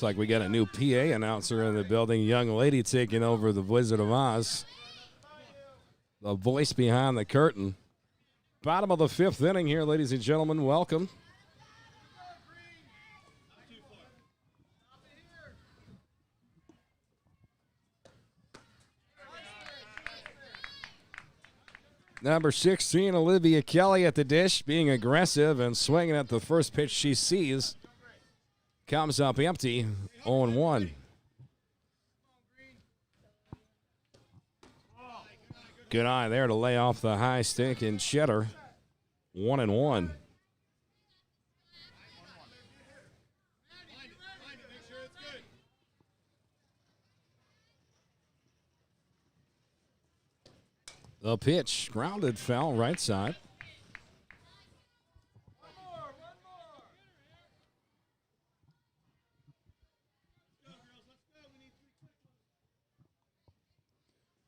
Looks like we got a new PA announcer in the building. Young lady taking over the Wizard of Oz. The voice behind the curtain. Bottom of the 5th inning here, ladies and gentlemen. Welcome. Number 16, Olivia Kelly at the dish, being aggressive and swinging at the first pitch she sees. Comes up empty, 0-1. Good eye there to lay off the high stick and Cheddar. 1-1. The pitch, grounded foul, right side.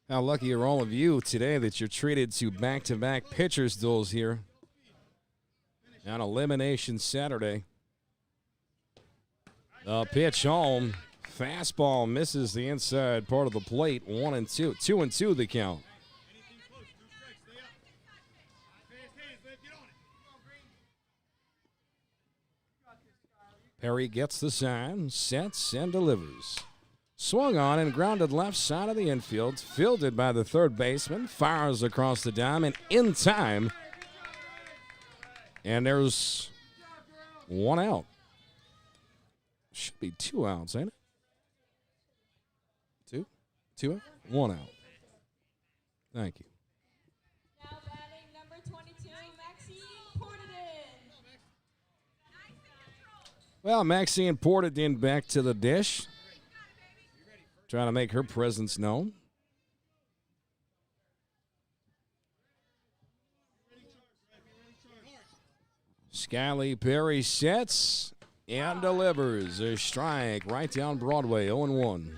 How lucky are all of you today that you're treated to back-to-back pitchers duels here on Elimination Saturday. The pitch home. Fastball misses the inside part of the plate. 1-2. 2-2 the count. Perry gets the sign, sets, and delivers. Swung on and grounded left side of the infield. Fielded by the third baseman. Fires across the diamond in time. And there's 1 out. Should be 2 outs, ain't it? 2? 2 out? 1 out. Thank you. Now batting number 22, Maxine Portadin. Well, Maxine Portadin back to the dish. Trying to make her presence known. Skyly Perry sets and delivers a strike right down Broadway, 0-1.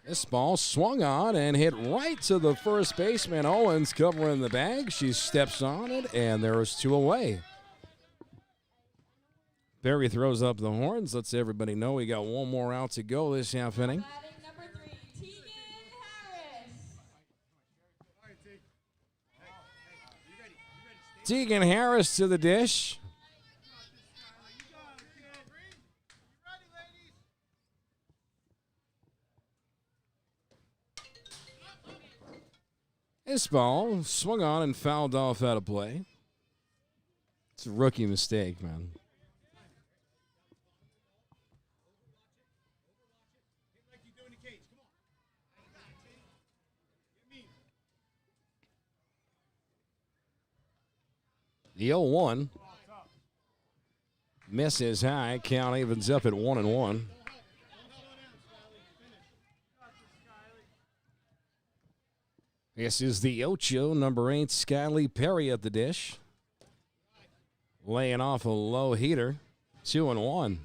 This ball swung on and hit right to the first baseman. Owens covering the bag. She steps on it, and there's 2 away. Perry throws up the horns, lets everybody know we got 1 more out to go this half inning. Batting number 3, Tegan Harris. Tegan Harris to the dish. This ball swung on and fouled off out of play. It's a rookie mistake, man. The 0-1 misses high. Count evens up at 1-1. This is the Ocho, number 8, Skyly Perry at the dish. Laying off a low heater. 2-1.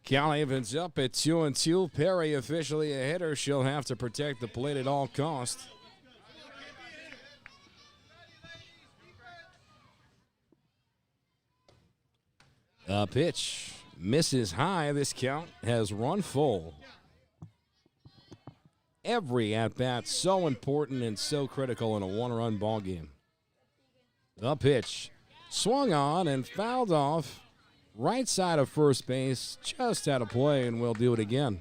Count evens up at 2-2. Perry officially a hitter. She'll have to protect the plate at all costs. A pitch misses high. This count has run full. Every at-bat so important and so critical in a 1-run ball game. The pitch swung on and fouled off. Right side of first base, just out of play, and we'll do it again.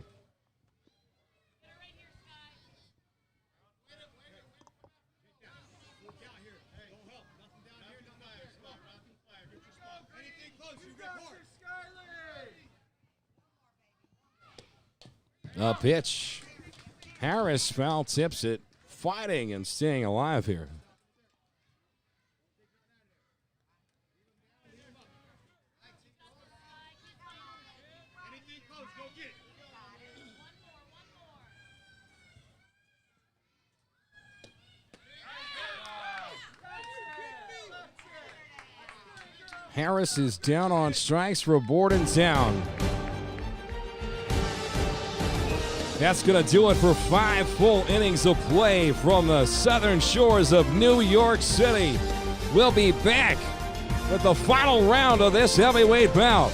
A pitch. Harris foul tips it, fighting and staying alive here. Harris is down on strikes for Bordentown. That's going to do it for 5 full innings of play from the southern shores of New York City. We'll be back with the final round of this heavyweight bout.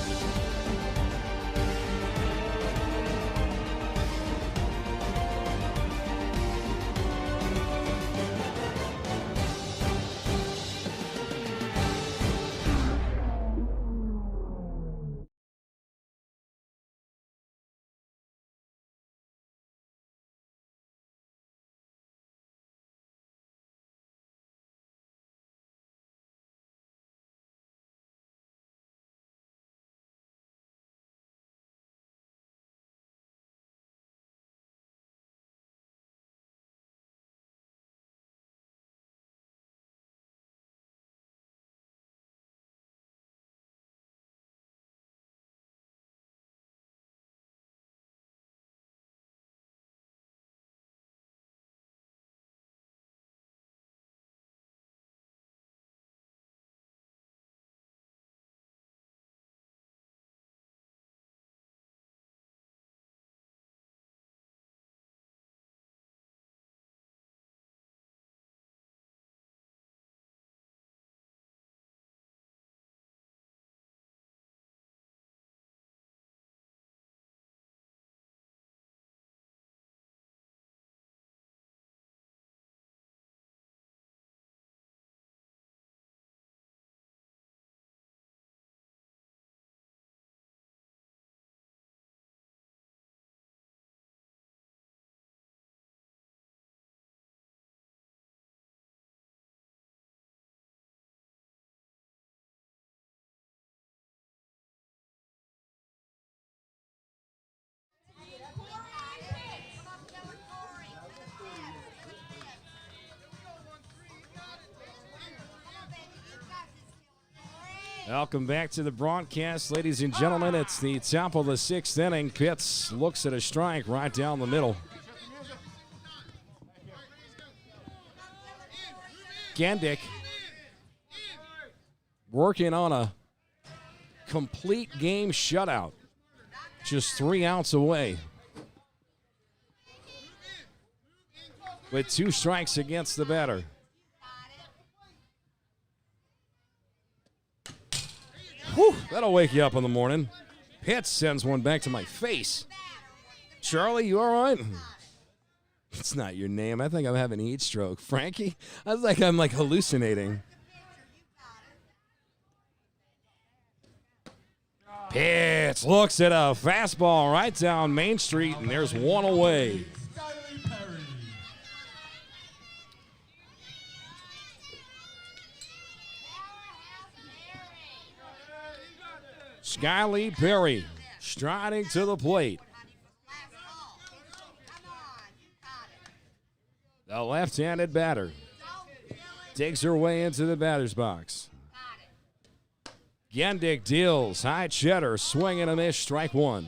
Welcome back to the broadcast, ladies and gentlemen. It's the top of the 6th inning. Pitts looks at a strike right down the middle. Gandick working on a complete game shutout. Just 3 outs away. With 2 strikes against the batter. Whew, that'll wake you up in the morning. Pitts sends one back to my face. Charlie, you all right? It's not your name. I think I'm having heat stroke. Frankie? I was like, I'm like hallucinating. Pitts looks at a fastball right down Main Street, and there's one away. Skylee Perry striding to the plate. The left-handed batter takes her way into the batter's box. Gandick deals, high cheddar, swing and a miss, strike 1.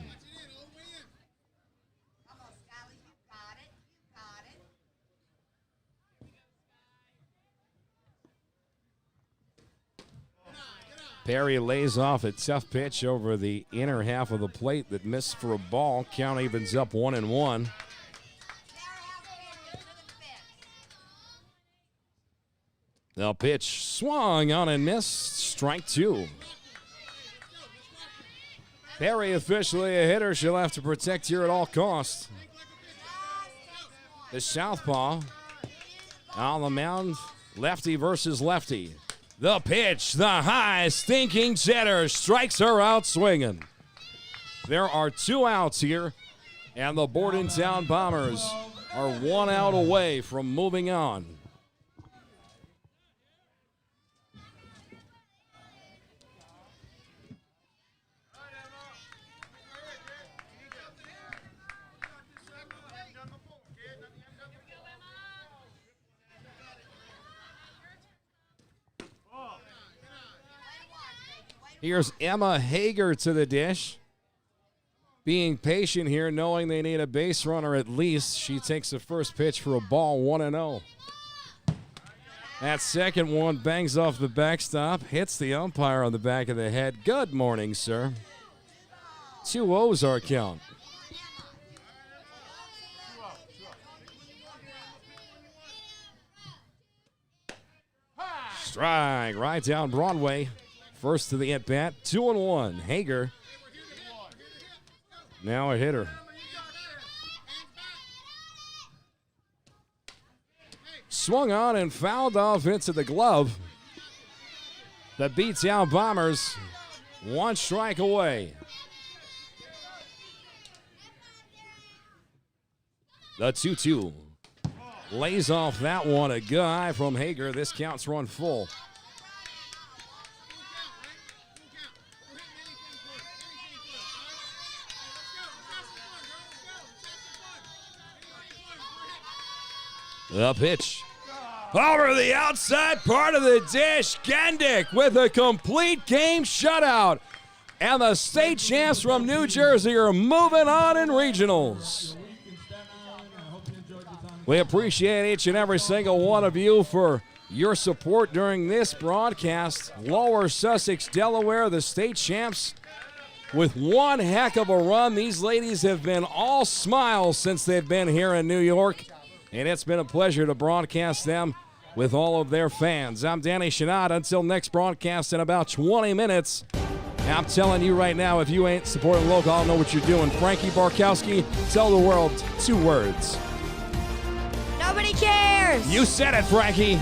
Perry lays off a tough pitch over the inner half of the plate that missed for a ball. Count evens up 1-1. The pitch swung on and missed. Strike 2. Perry officially a hitter. She'll have to protect here at all costs. The southpaw on the mound. Lefty versus lefty. The pitch, the high, stinking cheddar strikes her out swinging. There are 2 outs here, and the Bordentown Bombers are 1 out away from moving on. Here's Emma Hager to the dish. Being patient here, knowing they need a base runner at least. She takes the first pitch for a ball, 1-0. That second one bangs off the backstop, hits the umpire on the back of the head. Good morning, sir. 2-0's our count. Strike right down Broadway. First to the at-bat, 2-1. Hager. Now a hitter. Swung on and fouled off into the glove. That beats out Bombers. One strike away. The 2-2. Lays off that one. A good eye from Hager. This counts run full. The pitch. Over the outside part of the dish. Gendick with a complete game shutout. And the state champs from New Jersey are moving on in regionals. We appreciate each and every single one of you for your support during this broadcast. Lower Sussex, Delaware, the state champs with one heck of a run. These ladies have been all smiles since they've been here in New York, and it's been a pleasure to broadcast them with all of their fans. I'm Danny Shenard. Until next broadcast in about 20 minutes. I'm telling you right now, if you ain't supporting local, I don't know what you're doing. Frankie Barkowski, tell the world 2 words. Nobody cares. You said it, Frankie.